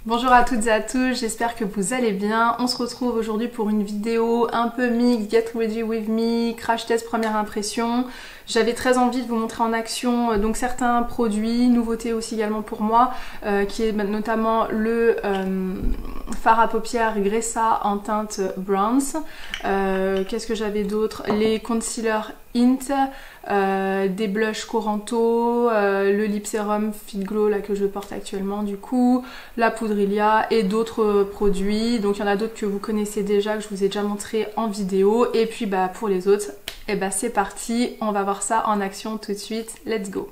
Bonjour à toutes et à tous, j'espère que vous allez bien. On se retrouve aujourd'hui pour une vidéo un peu mix, Get Ready With Me, crash test première impression. J'avais très envie de vous montrer en action donc certains produits, nouveautés aussi également pour moi, qui est notamment le fard à paupières Gressa en teinte bronze. Qu'est-ce que j'avais d'autre? Les concealers Hint, des blushs Coranto, le lip serum Fit Glow là que je porte actuellement du coup, la poudre Ilia et d'autres produits. Donc il y en a d'autres que vous connaissez déjà, que je vous ai déjà montré en vidéo. Et puis bah pour les autres, et bah c'est parti, on va voir ça en action tout de suite. Let's go!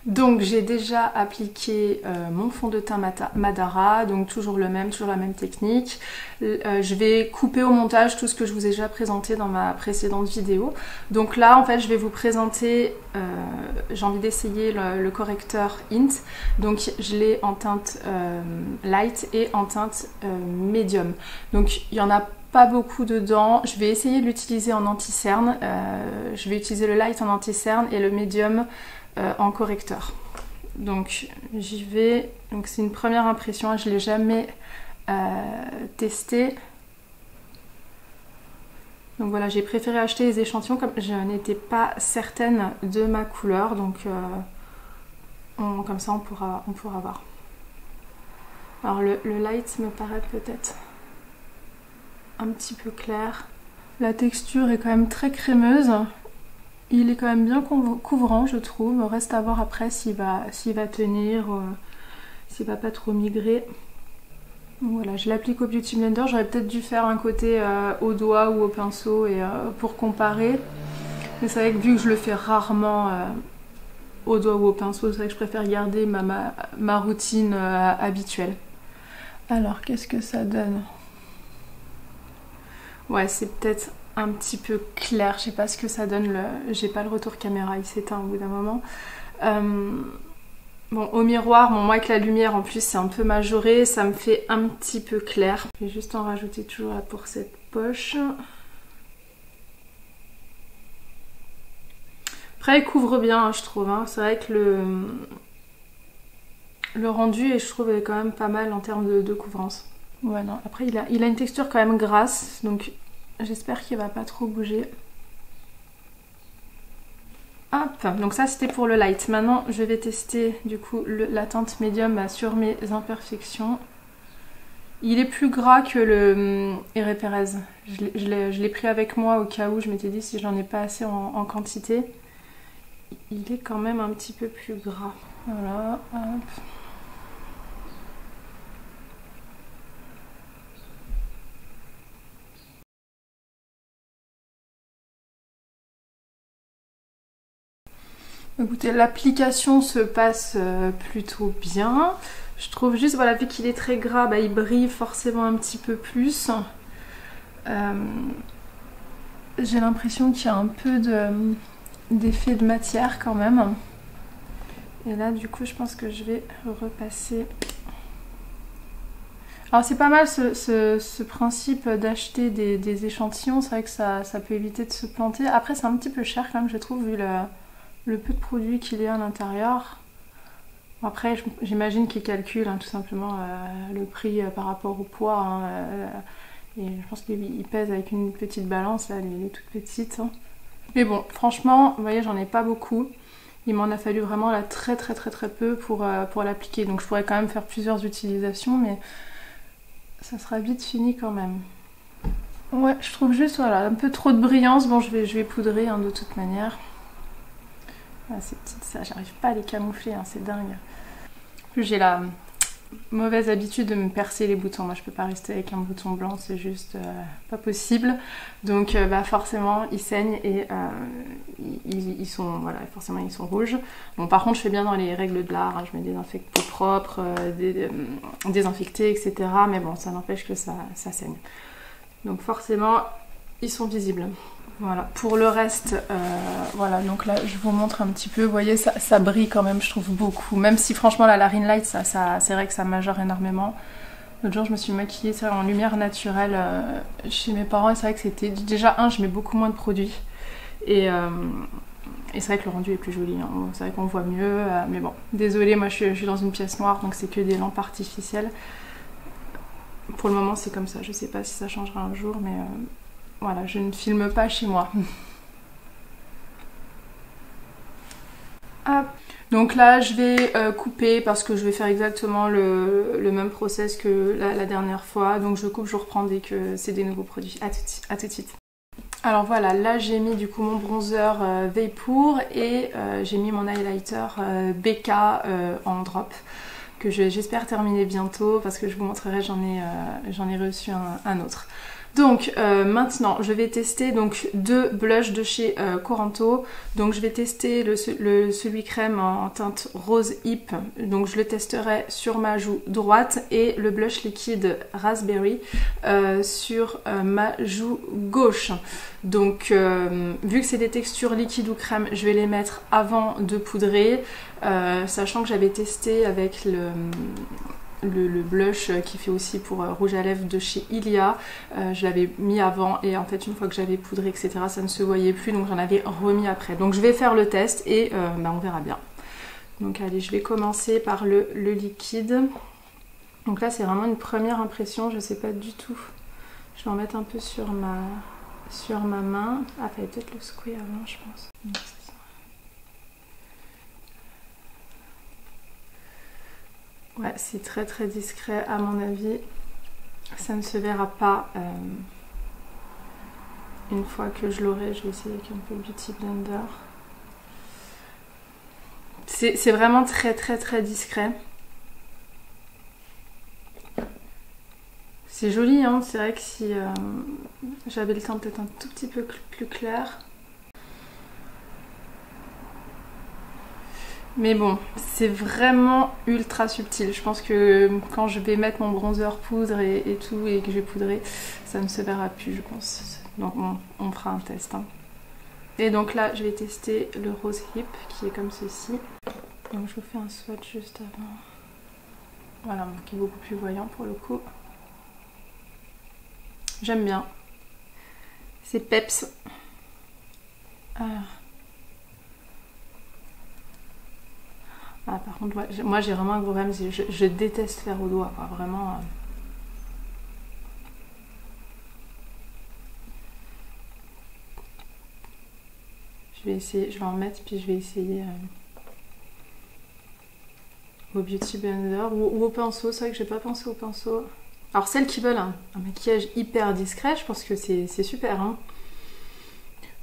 Donc j'ai déjà appliqué mon fond de teint Madara, donc toujours le même, toujours la même technique. Je vais couper au montage tout ce que je vous ai déjà présenté dans ma précédente vidéo. Donc là en fait je vais vous présenter, j'ai envie d'essayer le correcteur Hint. Donc je l'ai en teinte light et en teinte medium. Donc il y en a pas beaucoup dedans. Je vais essayer de l'utiliser en anti-cerne. Je vais utiliser le light en anti-cerne et le medium en correcteur. Donc j'y vais. Donc c'est une première impression, je ne l'ai jamais testé. Donc voilà, j'ai préféré acheter les échantillons comme je n'étais pas certaine de ma couleur. Donc comme ça on pourra voir. Alors le light me paraît peut-être un petit peu clair. La texture est quand même très crémeuse. Il est quand même bien couvrant, je trouve. Reste à voir après s'il va tenir, s'il va pas trop migrer. Donc voilà, je l'applique au Beauty Blender. J'aurais peut-être dû faire un côté au doigt ou au pinceau et, pour comparer. Mais c'est vrai que vu que je le fais rarement au doigt ou au pinceau, c'est vrai que je préfère garder ma routine habituelle. Alors, qu'est-ce que ça donne? Ouais, c'est peut-être un petit peu clair, je sais pas ce que ça donne, j'ai pas le retour caméra, il s'éteint au bout d'un moment. Bon, au miroir, bon, moi avec la lumière en plus c'est un peu majoré, ça me fait un petit peu clair. Je vais juste en rajouter toujours là pour cette poche. Après il couvre bien, hein, je trouve, hein. C'est vrai que le rendu, je trouve, est quand même pas mal en termes de couvrance. Ouais, non, après il a une texture quand même grasse, donc j'espère qu'il va pas trop bouger. Hop, donc ça c'était pour le light. Maintenant je vais tester du coup la teinte médium sur mes imperfections. Il est plus gras que le Herré Perez. Je l'ai pris avec moi au cas où je m'étais dit si j'en ai pas assez en quantité. Il est quand même un petit peu plus gras. Voilà, hop. Écoutez, l'application se passe plutôt bien. Je trouve juste, voilà, vu qu'il est très gras, bah, il brille forcément un petit peu plus. J'ai l'impression qu'il y a un peu d'effet de matière quand même. Et là, du coup, je pense que je vais repasser. Alors c'est pas mal ce principe d'acheter des échantillons. C'est vrai que ça peut éviter de se planter. Après, c'est un petit peu cher quand même, je trouve, vu le peu de produits qu'il y a à l'intérieur. Après, j'imagine qu'ils calculent hein, tout simplement le prix par rapport au poids. Hein, et je pense qu'ils pèsent avec une petite balance, là, les toutes petites. Hein. Mais bon, franchement, vous voyez, j'en ai pas beaucoup. Il m'en a fallu vraiment là, très peu pour l'appliquer. Donc je pourrais quand même faire plusieurs utilisations, mais ça sera vite fini quand même. Ouais, je trouve juste voilà, un peu trop de brillance. Bon, je vais poudrer hein, de toute manière. Ah, ces petites, ça, j'arrive pas à les camoufler, hein, c'est dingue. J'ai la mauvaise habitude de me percer les boutons. Moi, je peux pas rester avec un bouton blanc, c'est juste pas possible. Donc, bah, forcément, ils saignent et ils sont, voilà, forcément, ils sont rouges. Bon, par contre, je fais bien dans les règles de l'art. Hein, je me désinfecte peau propre, désinfecter, etc. Mais bon, ça n'empêche que ça saigne. Donc, forcément, ils sont visibles. Voilà, pour le reste, voilà, donc là je vous montre un petit peu, vous voyez ça brille quand même, je trouve beaucoup, même si franchement la Ring Light, c'est vrai que ça majeure énormément. L'autre jour je me suis maquillée en lumière naturelle chez mes parents et c'est vrai que c'était, déjà je mets beaucoup moins de produits et Et c'est vrai que le rendu est plus joli, hein. Bon, c'est vrai qu'on voit mieux, mais bon, désolée, moi je suis dans une pièce noire, donc c'est que des lampes artificielles. Pour le moment c'est comme ça, je sais pas si ça changera un jour, mais voilà, je ne filme pas chez moi. Hop. Donc là je vais couper parce que je vais faire exactement le même process que la dernière fois. Donc je coupe, je reprends dès que c'est des nouveaux produits. À tout de suite. Alors voilà, là j'ai mis du coup mon bronzer Vapor et j'ai mis mon highlighter BK en drop que j'espère terminer bientôt parce que je vous montrerai, j'en ai reçu un autre. Donc maintenant je vais tester donc 2 blushs de chez Coranto. Donc je vais tester celui crème en teinte rose hip, donc je le testerai sur ma joue droite, et le blush liquide raspberry sur ma joue gauche. Donc vu que c'est des textures liquides ou crème, je vais les mettre avant de poudrer, sachant que j'avais testé avec le blush qui fait aussi pour rouge à lèvres de chez Ilia. Je l'avais mis avant et en fait une fois que j'avais poudré etc ça ne se voyait plus, donc j'en avais remis après. Donc je vais faire le test et on verra bien. Donc allez, je vais commencer par le liquide. Donc là c'est vraiment une première impression, je sais pas du tout. Je vais en mettre un peu sur ma main. Ah, fallait peut-être le secouer avant, je pense. Ouais, c'est très très discret à mon avis. Ça ne se verra pas une fois que je l'aurai. Je vais essayer avec un peu de Beauty Blender. C'est vraiment très très très discret. C'est joli, hein. C'est vrai que si j'avais le teint peut-être un tout petit peu plus clair. Mais bon, c'est vraiment ultra subtil. Je pense que quand je vais mettre mon bronzer poudre et tout, et que je vais poudrer, ça ne se verra plus, je pense. Donc on fera un test. Hein. Et donc là, je vais tester le rose hip, qui est comme ceci. Donc je vous fais un swatch juste avant. Voilà, qui est beaucoup plus voyant pour le coup. J'aime bien. C'est peps. Ah, par contre, ouais, moi j'ai vraiment un gros problème, je déteste faire au doigt, quoi, vraiment. Je vais essayer, je vais en mettre, puis je vais essayer au Beauty Blender ou au pinceau. C'est vrai que j'ai pas pensé au pinceau. Alors celles qui veulent un maquillage hyper discret, je pense que c'est super. Hein.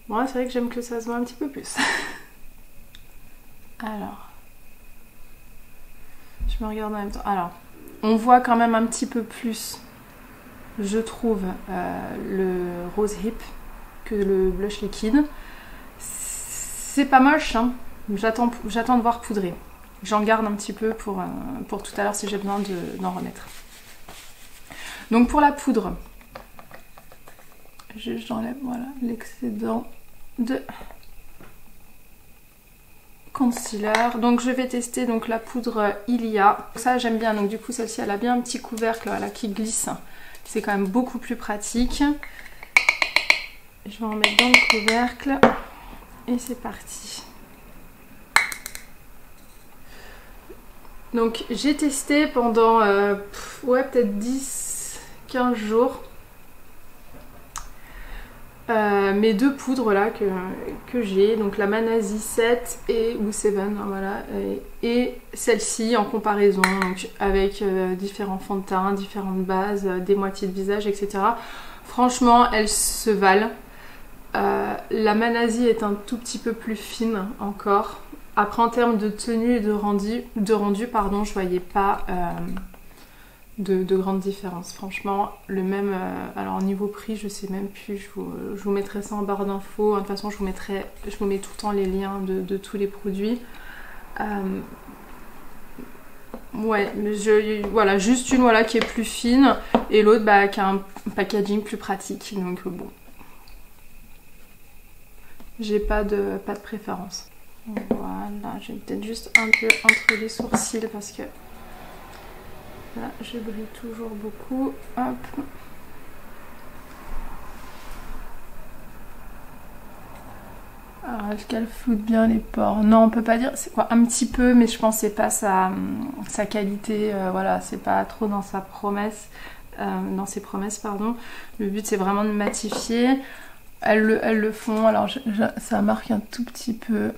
Moi, c'est vrai que j'aime que ça se voit un petit peu plus. Alors... Je me regarde en même temps. Alors, on voit quand même un petit peu plus, je trouve, le rose hip que le blush liquide. C'est pas moche, hein. J'attends de voir poudrer. J'en garde un petit peu pour tout à l'heure si j'ai besoin d'en remettre. Donc pour la poudre, j'enlève voilà, l'excédent de concealer. Donc je vais tester donc la poudre Ilia. Ça j'aime bien, donc du coup celle-ci elle a bien un petit couvercle là, qui glisse. C'est quand même beaucoup plus pratique. Je vais en mettre dans le couvercle et c'est parti. Donc j'ai testé pendant ouais, peut-être 10-15 jours mes 2 poudres là que j'ai, donc la Manasi 7 ou 7, voilà, et celle-ci en comparaison, donc avec différents fonds de teint, différentes bases, des moitiés de visage, etc. Franchement, elles se valent. La Manasi est un tout petit peu plus fine encore. Après, en termes de tenue et de rendu, pardon, je voyais pas de grande différence. Franchement, le même... alors, niveau prix, je sais même plus. Je vous mettrai ça en barre d'infos. De toute façon, je vous mets tout le temps les liens de tous les produits. Ouais, voilà, juste une voilà, qui est plus fine et l'autre bah, qui a un packaging plus pratique. Donc, bon. J'ai pas de préférence. Voilà, je vais peut-être juste un peu entre les sourcils parce que là je brille toujours beaucoup. Hop. Alors Est-ce qu'elle floute bien les pores? Non, on peut pas dire. C'est quoi? Un petit peu, mais je pense que c'est pas sa qualité. Voilà, c'est pas trop dans sa promesse. Dans ses promesses, pardon. Le but, c'est vraiment de matifier. Elles le font. Alors, ça marque un tout petit peu.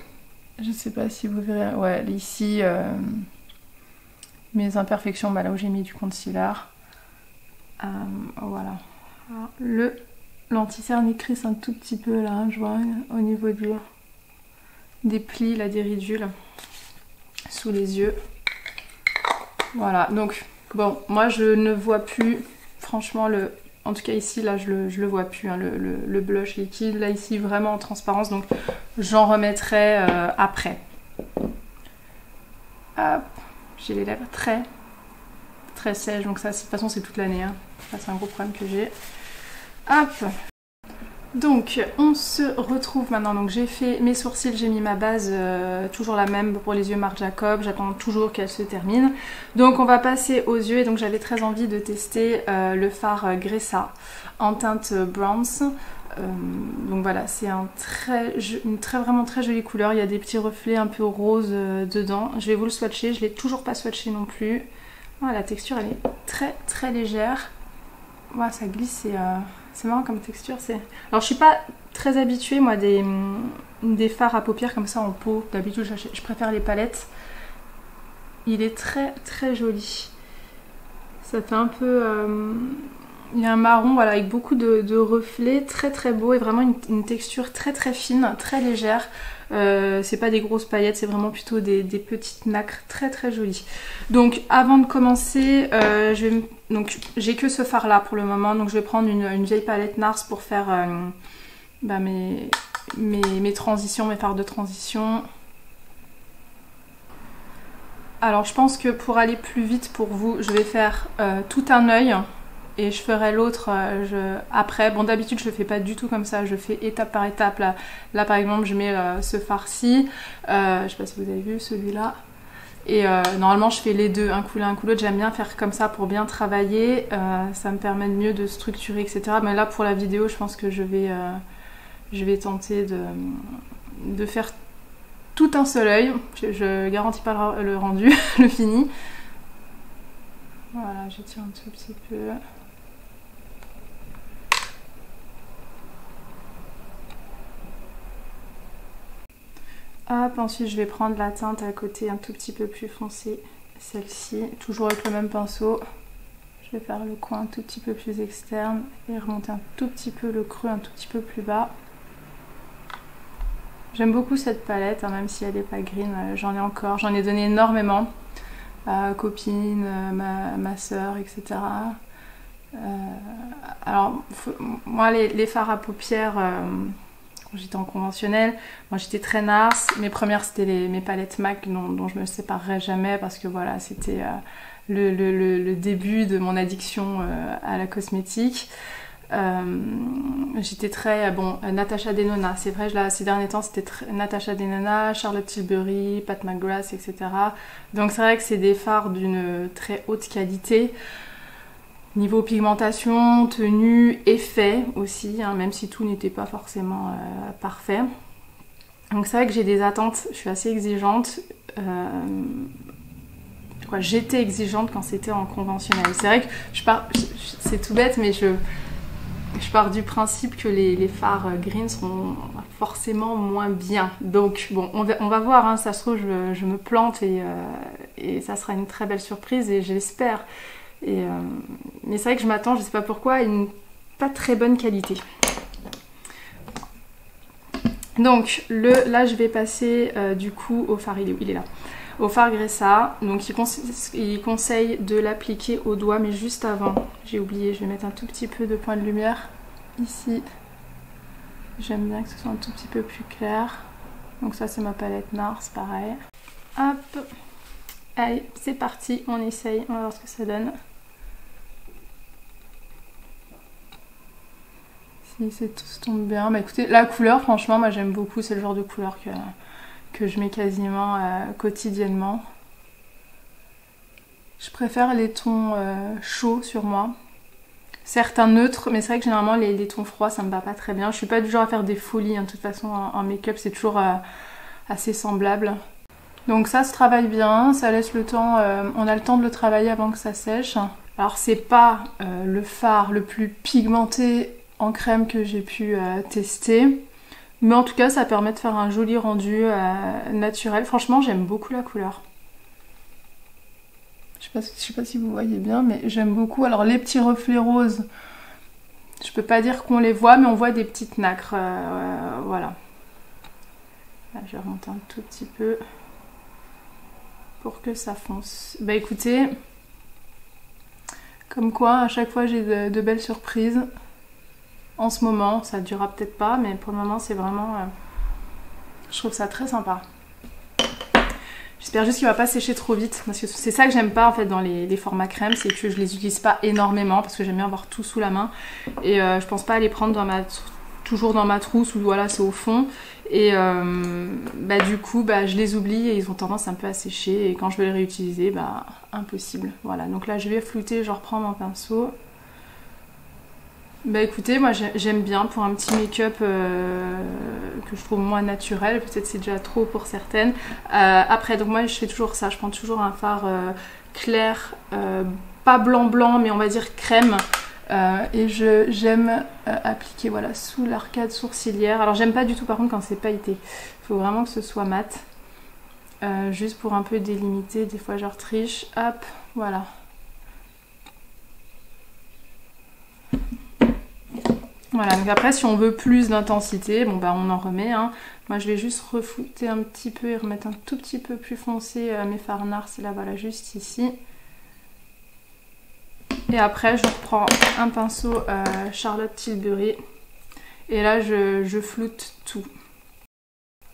Je sais pas si vous verrez. Ouais, ici, mes imperfections, bah, là où j'ai mis du concealer. Voilà. L'anti-cerne il crisse un tout petit peu là, je vois, au niveau des plis, là, des ridules, sous les yeux. Voilà, donc, bon, moi je ne vois plus, franchement, en tout cas ici, là, je le vois plus, hein, le blush liquide. Là, ici, vraiment en transparence, donc j'en remettrai après. Hop, j'ai les lèvres très sèches, donc ça, de toute façon, c'est toute l'année. Hein. Ça, c'est un gros problème que j'ai. Hop. Donc, on se retrouve maintenant. Donc, j'ai fait mes sourcils, j'ai mis ma base, toujours la même pour les yeux Marc Jacob. J'attends toujours qu'elle se termine. Donc, on va passer aux yeux. Et donc, j'avais très envie de tester le fard Gressa en teinte bronze. Donc voilà, c'est vraiment très jolie couleur. Il y a des petits reflets un peu roses dedans. Je vais vous le swatcher. Je ne l'ai toujours pas swatché non plus. Voilà, la texture, elle est très légère. Voilà, ça glisse, c'est marrant comme texture. Alors, je suis pas très habituée, moi, des fards à paupières comme ça en pot. D'habitude, je préfère les palettes. Il est très joli. Ça fait un peu... il y a un marron, voilà, avec beaucoup de reflets, très beau, et vraiment une texture très fine, très légère. C'est pas des grosses paillettes, c'est vraiment plutôt des petites nacres très jolies. Donc avant de commencer, donc j'ai que ce fard là pour le moment, donc je vais prendre une vieille palette NARS pour faire mes transitions, mes fards de transition. Alors je pense que pour aller plus vite pour vous, je vais faire tout un œil. Et je ferai l'autre après. Bon, d'habitude, je le fais pas du tout comme ça. Je fais étape par étape. Là par exemple, je mets ce fard-ci. Je sais pas si vous avez vu celui-là. Et normalement, je fais les deux, un coup l'un, un coup l'autre. J'aime bien faire comme ça pour bien travailler. Ça me permet de mieux de structurer, etc. Mais là, pour la vidéo, je pense que je vais tenter de faire tout un seul œil. Je garantis pas le rendu, le fini. Voilà, j'étire un tout petit peu. Hop, ensuite je vais prendre la teinte à côté un tout petit peu plus foncée, celle-ci, toujours avec le même pinceau. Je vais faire le coin un tout petit peu plus externe et remonter un tout petit peu le creux un tout petit peu plus bas. J'aime beaucoup cette palette, hein, même si elle n'est pas green, j'en ai encore, j'en ai donné énormément à copines, ma soeur, etc. Alors, moi les fards à paupières... quand j'étais en conventionnel, moi j'étais très NARS. Mes premières c'était mes palettes MAC dont je me séparerai jamais parce que voilà, c'était le début de mon addiction à la cosmétique. J'étais très... Bon, Natasha Denona, c'est vrai, là, ces derniers temps c'était Natasha Denona, Charlotte Tilbury, Pat McGrath, etc. Donc c'est vrai que c'est des fards d'une très haute qualité. Niveau pigmentation, tenue, effet aussi, hein, même si tout n'était pas forcément parfait. Donc c'est vrai que j'ai des attentes, je suis assez exigeante. J'étais exigeante quand c'était en conventionnel. C'est vrai que c'est tout bête, mais je pars du principe que les fards green seront forcément moins bien. Donc bon, on va voir, hein, ça se trouve je me plante et ça sera une très belle surprise et j'espère. Mais c'est vrai que je m'attends, je sais pas pourquoi, à une pas très bonne qualité. Donc là je vais passer du coup au fard, il est là. Au fard Gressa, donc il conseille de l'appliquer au doigt, mais juste avant, j'ai oublié, je vais mettre un tout petit peu de point de lumière ici. J'aime bien que ce soit un tout petit peu plus clair. Donc ça c'est ma palette NARS, pareil. Hop, allez c'est parti, on essaye, on va voir ce que ça donne. Si tout se tombe bien, bah écoutez, la couleur franchement moi j'aime beaucoup, c'est le genre de couleur que je mets quasiment quotidiennement. Je préfère les tons chauds sur moi. certes un neutre, mais c'est vrai que généralement les tons froids ça me va pas très bien. Je suis pas du genre à faire des folies, hein. De toute façon en make-up c'est toujours assez semblable. Donc ça se travaille bien, ça laisse le temps, on a le temps de le travailler avant que ça sèche. Alors c'est pas le fard le plus pigmenté en crème que j'ai pu tester, mais en tout cas ça permet de faire un joli rendu naturel. Franchement j'aime beaucoup la couleur. Je sais pas si vous voyez bien, mais j'aime beaucoup. Alors les petits reflets roses, je peux pas dire qu'on les voit, mais on voit des petites nacres, voilà. Là, je vais remonter un tout petit peu pour que ça fonce. Bah écoutez, comme quoi à chaque fois j'ai de belles surprises. En ce moment, ça durera peut-être pas, mais pour le moment c'est vraiment... je trouve ça très sympa. J'espère juste qu'il va pas sécher trop vite, parce que c'est ça que j'aime pas en fait dans les formats crème, c'est que je les utilise pas énormément, parce que j'aime bien avoir tout sous la main. Et je pense pas à les prendre toujours dans ma trousse, où voilà c'est au fond. Et du coup je les oublie et ils ont tendance un peu à sécher, et quand je veux les réutiliser, impossible. Voilà, donc là je vais flouter, je reprends mon pinceau. Bah écoutez, moi j'aime bien pour un petit make-up que je trouve moins naturel, peut-être c'est déjà trop pour certaines. Après, donc moi je fais toujours ça, je prends toujours un fard clair, pas blanc mais on va dire crème. Et j'aime appliquer voilà, sous l'arcade sourcilière. Alors j'aime pas du tout par contre quand c'est pailleté, il faut vraiment que ce soit mat. Juste pour un peu délimiter, des fois je triche, hop, voilà. Voilà, donc après si on veut plus d'intensité, bon on en remet. Hein. Moi je vais juste refouter un petit peu et remettre un tout petit peu plus foncé mes fards Nars, là voilà, juste ici. Et après je reprends un pinceau Charlotte Tilbury et là je floute tout.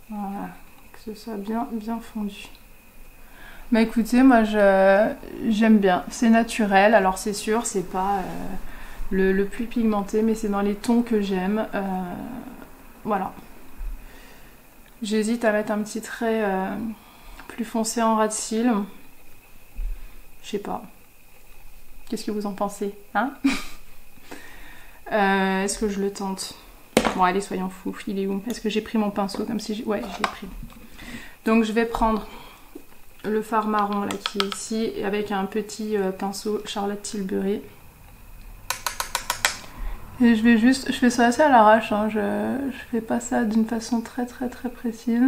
Voilà, que ce soit bien fondu. Bah écoutez, moi j'aime bien, c'est naturel, alors c'est sûr c'est pas... le plus pigmenté, mais c'est dans les tons que j'aime. Voilà. J'hésite à mettre un petit trait plus foncé en ras de cils. Je sais pas. Qu'est-ce que vous en pensez, hein? Est-ce que je le tente? Bon, allez, soyons fous. Il est où? Est-ce que j'ai pris mon pinceau comme si... Ouais, j'ai pris. Donc, je vais prendre le fard marron là qui est ici, avec un petit pinceau Charlotte Tilbury. Et je fais ça assez à l'arrache, hein. Je fais pas ça d'une façon très précise.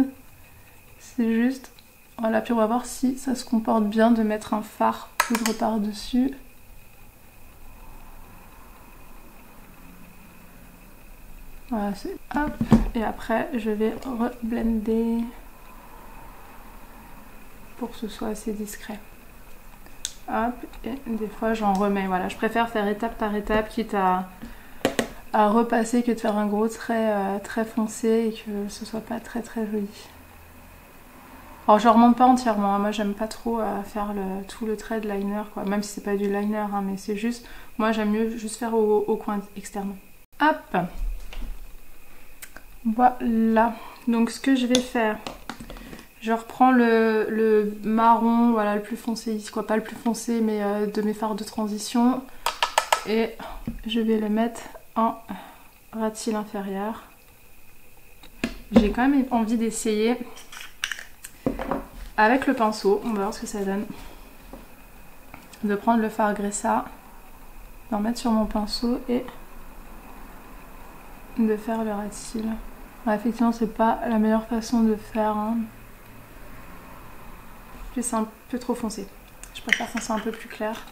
C'est juste, voilà, puis on va voir si ça se comporte bien de mettre un fard poudre par-dessus. Voilà, c'est hop, et après je vais reblender pour que ce soit assez discret. Hop, et des fois j'en remets, voilà, je préfère faire étape par étape, quitte à repasser que de faire un gros trait très foncé et que ce soit pas très joli. Alors je remonte pas entièrement, hein. Moi j'aime pas trop faire tout le trait de liner, quoi. Même si c'est pas du liner, hein, mais c'est juste, moi j'aime mieux juste faire au coin externe. Hop, voilà, donc ce que je vais faire, je reprends le marron, voilà, le plus foncé ici, quoi, pas le plus foncé mais de mes fards de transition, et je vais le mettre en ras de cils inférieur. J'ai quand même envie d'essayer avec le pinceau, on va voir ce que ça donne, de prendre le fard Gressa, d'en mettre sur mon pinceau et de faire le ras de cils. Alors, effectivement c'est pas la meilleure façon de faire, hein. Puis c'est un peu trop foncé, je préfère quand c'est un peu plus clair.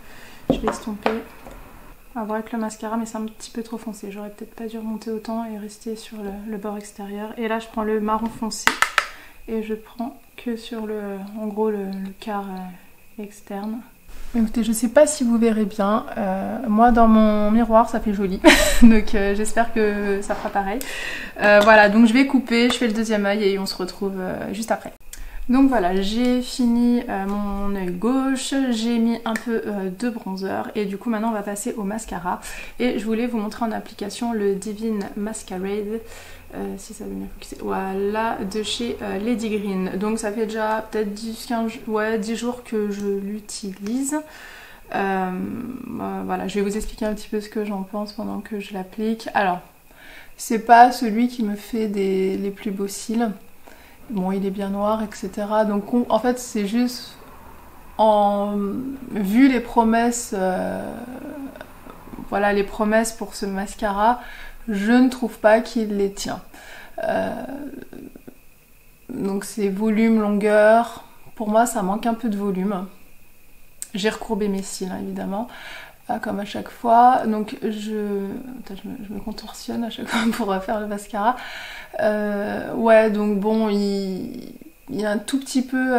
Je vais estomper. On va voir avec le mascara, mais c'est un petit peu trop foncé. J'aurais peut-être pas dû remonter autant et rester sur le bord extérieur. Et là, je prends le marron foncé et je prends que sur en gros le quart externe. Écoutez, je sais pas si vous verrez bien. Moi, dans mon miroir, ça fait joli. Donc, j'espère que ça fera pareil. Voilà, donc je vais couper, je fais le deuxième œil et on se retrouve juste après. Donc voilà, j'ai fini mon œil gauche, j'ai mis un peu de bronzer et du coup maintenant on va passer au mascara. Et je voulais vous montrer en application le Divine Masquerade, si ça veut bien focuser, voilà, de chez Lady Green. Donc ça fait déjà peut-être 10 jours que je l'utilise. Voilà, je vais vous expliquer un petit peu ce que j'en pense pendant que je l'applique. Alors, c'est pas celui qui me fait les plus beaux cils. Bon, il est bien noir, etc. Donc, en fait, c'est juste vu les promesses, voilà, les promesses pour ce mascara, je ne trouve pas qu'il les tient. Donc, c'est volume, longueur. Pour moi, ça manque un peu de volume. J'ai recourbé mes cils, hein, évidemment, comme à chaque fois. Donc, je me contorsionne à chaque fois pour faire le mascara. Ouais, donc bon, il y a un tout petit peu...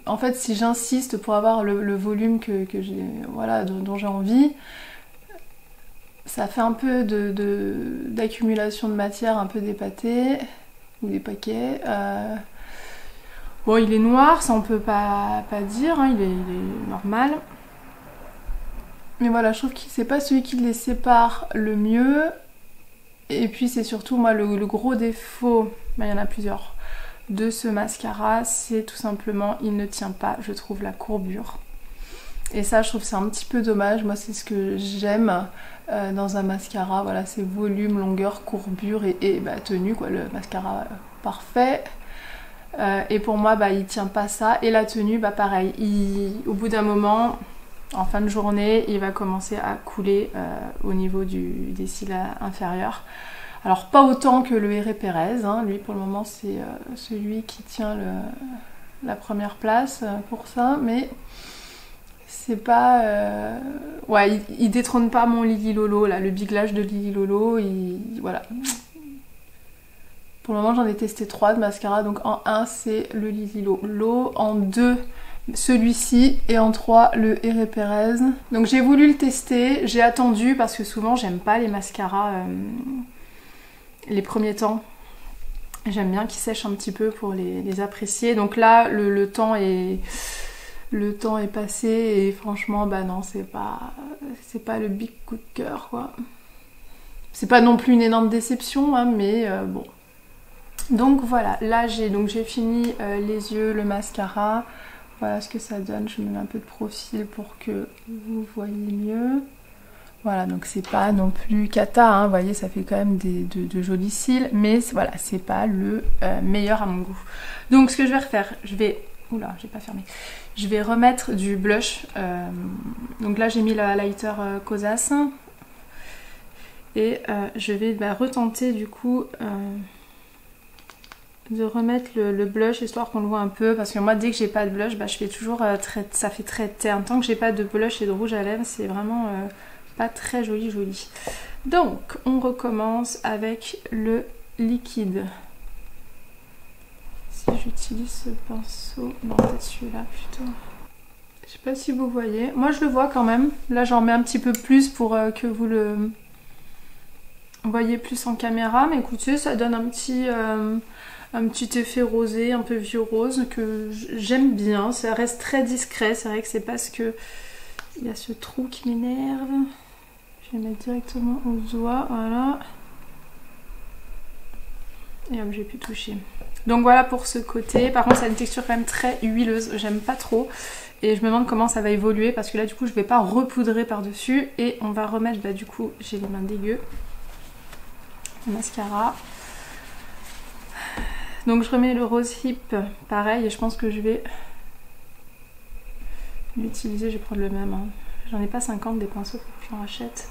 en fait, si j'insiste pour avoir le volume que j'ai, voilà, dont j'ai envie, ça fait un peu d'accumulation de matière, un peu d'épaté, ou des paquets. Bon, il est noir, ça on peut pas dire, hein, il est normal. Mais voilà, je trouve que c'est pas celui qui les sépare le mieux. Et puis c'est surtout, moi, le gros défaut, il y en a plusieurs, de ce mascara, c'est tout simplement, il ne tient pas, je trouve, la courbure. Et ça, je trouve c'est un petit peu dommage. Moi, c'est ce que j'aime dans un mascara. Voilà, c'est volume, longueur, courbure et tenue, quoi, le mascara parfait. Et pour moi, il tient pas ça. Et la tenue, pareil, au bout d'un moment, en fin de journée, il va commencer à couler au niveau des cils inférieurs. Alors pas autant que le Herré Perez, hein. Lui pour le moment c'est celui qui tient la première place pour ça, mais c'est pas... Ouais, il détrône pas mon Lily Lolo, là, le biglage de Lily Lolo, voilà. Pour le moment j'en ai testé 3 de mascara, donc en 1 c'est le Lily Lolo, en 2 celui-ci et en 3 le Herré Perez. Donc j'ai voulu le tester, j'ai attendu parce que souvent j'aime pas les mascaras les premiers temps. J'aime bien qu'ils sèchent un petit peu pour les apprécier. Donc là le temps est passé et franchement non, c'est pas le big coup de cœur, quoi. C'est pas non plus une énorme déception, hein, mais bon. Donc voilà, là j'ai fini les yeux, le mascara. Voilà ce que ça donne, je me mets un peu de profil pour que vous voyez mieux. Voilà, donc c'est pas non plus cata, hein, vous voyez, ça fait quand même de jolis cils, mais voilà, c'est pas le meilleur à mon goût. Donc ce que je vais refaire, oula, j'ai pas fermé. Je vais remettre du blush. Donc là j'ai mis le highlighter Kosas. Et je vais retenter du coup... de remettre le blush histoire qu'on le voit un peu, parce que moi dès que j'ai pas de blush, je fais toujours ça fait très terne. Tant que j'ai pas de blush et de rouge à lèvres, c'est vraiment pas très joli. Donc on recommence avec le liquide. Si j'utilise ce pinceau, non, peut-être celui-là plutôt. Je sais pas si vous voyez, moi je le vois quand même. Là j'en mets un petit peu plus pour que vous le voyez plus en caméra, mais écoutez, ça donne un petit effet rosé, un peu vieux rose, que j'aime bien. Ça reste très discret. C'est vrai que c'est parce que il y a ce trou qui m'énerve. Je vais mettre directement aux doigts, voilà. Et hop, j'ai pu toucher. Donc voilà pour ce côté. Par contre, ça a une texture quand même très huileuse. J'aime pas trop. Et je me demande comment ça va évoluer, parce que là, du coup, je vais pas repoudrer par-dessus. Et on va remettre, du coup, j'ai les mains dégueu, le mascara. Donc je remets le Rose Hip, pareil, et je pense que je vais l'utiliser, je vais prendre le même. Hein. J'en ai pas 50 des pinceaux pour que j'en rachète.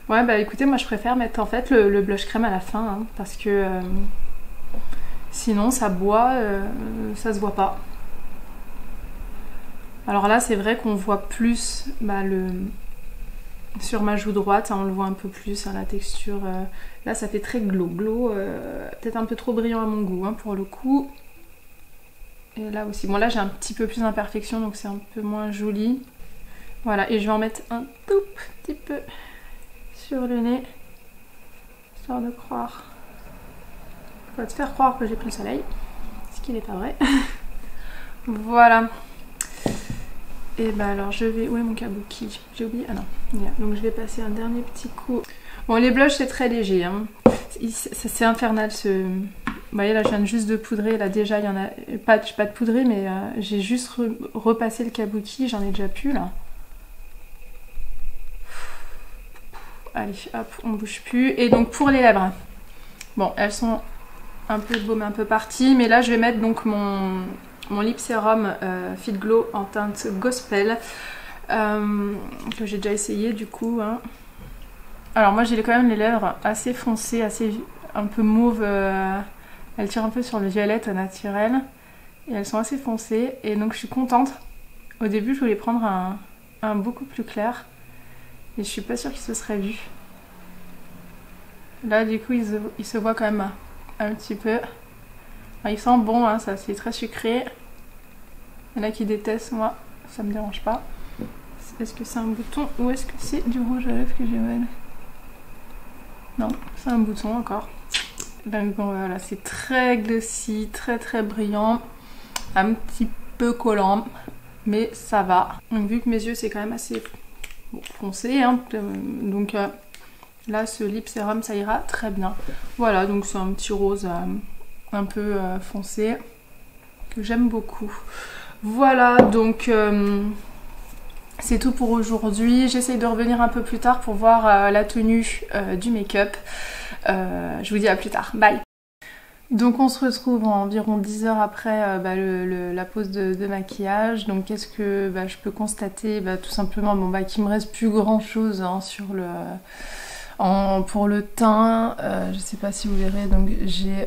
Ouais, écoutez, moi je préfère mettre en fait le blush crème à la fin, hein, parce que sinon ça boit, ça se voit pas. Alors là, c'est vrai qu'on voit plus sur ma joue droite, hein, on le voit un peu plus, hein, la texture. Là, ça fait très glow. Peut-être un peu trop brillant à mon goût, hein, pour le coup. Et là aussi. Bon, là, j'ai un petit peu plus d'imperfection, donc c'est un peu moins joli. Voilà, et je vais en mettre un tout petit peu sur le nez, histoire de croire. On va te faire croire que j'ai pris le soleil, ce qui n'est pas vrai. Voilà. Et alors je vais... Où est mon kabuki? J'ai oublié. Ah non. Donc je vais passer un dernier petit coup. Bon, les blushs c'est très léger. Hein. C'est infernal Vous voyez là je viens juste de poudrer, là déjà il y en a pas de poudrer mais j'ai juste repassé le kabuki, j'en ai déjà plus là. Allez hop, on bouge plus. Et donc pour les lèvres, bon elles sont un peu de baume un peu parties, mais là je vais mettre donc mon lip sérum Fit Glow en teinte Gospel que j'ai déjà essayé du coup hein. Alors moi j'ai quand même les lèvres assez foncées, assez un peu mauve, elles tirent un peu sur le violette naturel et elles sont assez foncées et donc je suis contente. Au début je voulais prendre un beaucoup plus clair et je suis pas sûre qu'il se serait vu. Là du coup il se voit quand même un petit peu. Alors, il sent bon, hein, ça c'est très sucré. Il y en a qui détestent, moi ça me dérange pas. Est-ce que c'est un bouton ou est-ce que c'est du rouge à lèvres que j'ai mal? Non, c'est un bouton encore. Donc bon, voilà, c'est très glossy, très très brillant, un petit peu collant, mais ça va. Donc vu que mes yeux c'est quand même assez foncé, hein, donc là ce lip sérum ça ira très bien. Voilà, donc c'est un petit rose un peu foncé que j'aime beaucoup. Voilà, donc c'est tout pour aujourd'hui. J'essaye de revenir un peu plus tard pour voir la tenue du make-up. Je vous dis à plus tard. Bye. Donc on se retrouve environ 10 heures après la pose de maquillage. Donc qu'est-ce que je peux constater? Tout simplement qu'il me reste plus grand chose hein, sur le... pour le teint, je sais pas si vous verrez, donc j'ai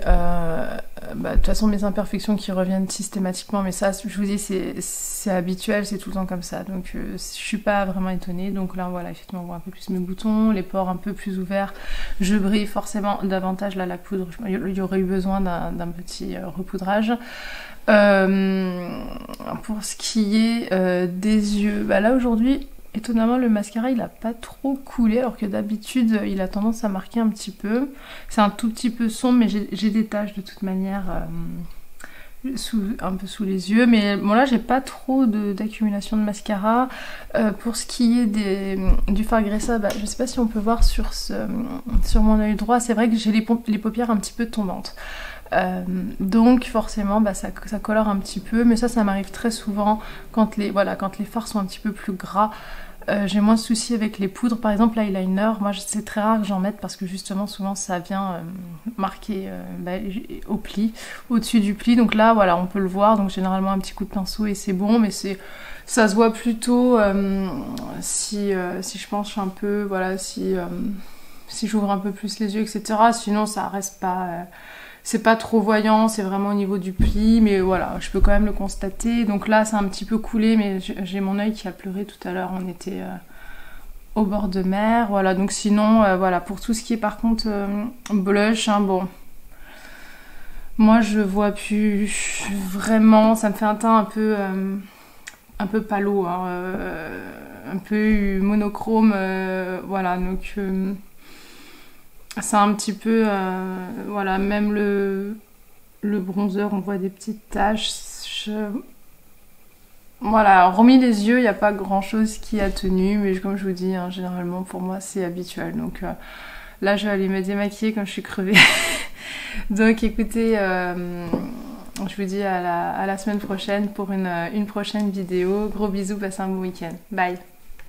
de toute façon mes imperfections qui reviennent systématiquement, mais ça je vous dis c'est habituel, c'est tout le temps comme ça, donc je suis pas vraiment étonnée. Donc là voilà, effectivement on voit un peu plus mes boutons, les pores un peu plus ouverts, je brille forcément davantage. Là la poudre, il y aurait eu besoin d'un petit repoudrage. Pour ce qui est des yeux, là aujourd'hui étonnamment le mascara il a pas trop coulé alors que d'habitude il a tendance à marquer un petit peu. C'est un tout petit peu sombre mais j'ai des taches de toute manière un peu sous les yeux. Mais bon là j'ai pas trop d'accumulation de mascara. Pour ce qui est du Fargressa, je sais pas si on peut voir sur mon œil droit, c'est vrai que j'ai les paupières un petit peu tombantes. Donc forcément ça colore un petit peu, mais ça m'arrive très souvent quand les fards sont un petit peu plus gras. J'ai moins de soucis avec les poudres, par exemple l'eyeliner, moi c'est très rare que j'en mette parce que justement souvent ça vient marquer au pli, au-dessus du pli, donc là voilà on peut le voir, donc généralement un petit coup de pinceau et c'est bon, mais ça se voit plutôt si je penche un peu, voilà, si j'ouvre un peu plus les yeux, etc. Sinon ça reste pas... c'est pas trop voyant, c'est vraiment au niveau du pli, mais voilà, je peux quand même le constater. Donc là, c'est un petit peu coulé, mais j'ai mon œil qui a pleuré tout à l'heure, on était au bord de mer. Voilà, donc sinon, voilà, pour tout ce qui est par contre blush, hein, bon, moi je vois plus vraiment, ça me fait un teint un peu palo, hein, un peu monochrome, voilà, donc... c'est un petit peu, voilà, même le bronzer, on voit des petites taches. Voilà, hormis les yeux, il n'y a pas grand chose qui a tenu, mais comme je vous dis, hein, généralement pour moi c'est habituel. Donc là je vais aller me démaquiller quand je suis crevée. Donc écoutez, je vous dis à la semaine prochaine pour une prochaine vidéo. Gros bisous, passez un bon week-end. Bye.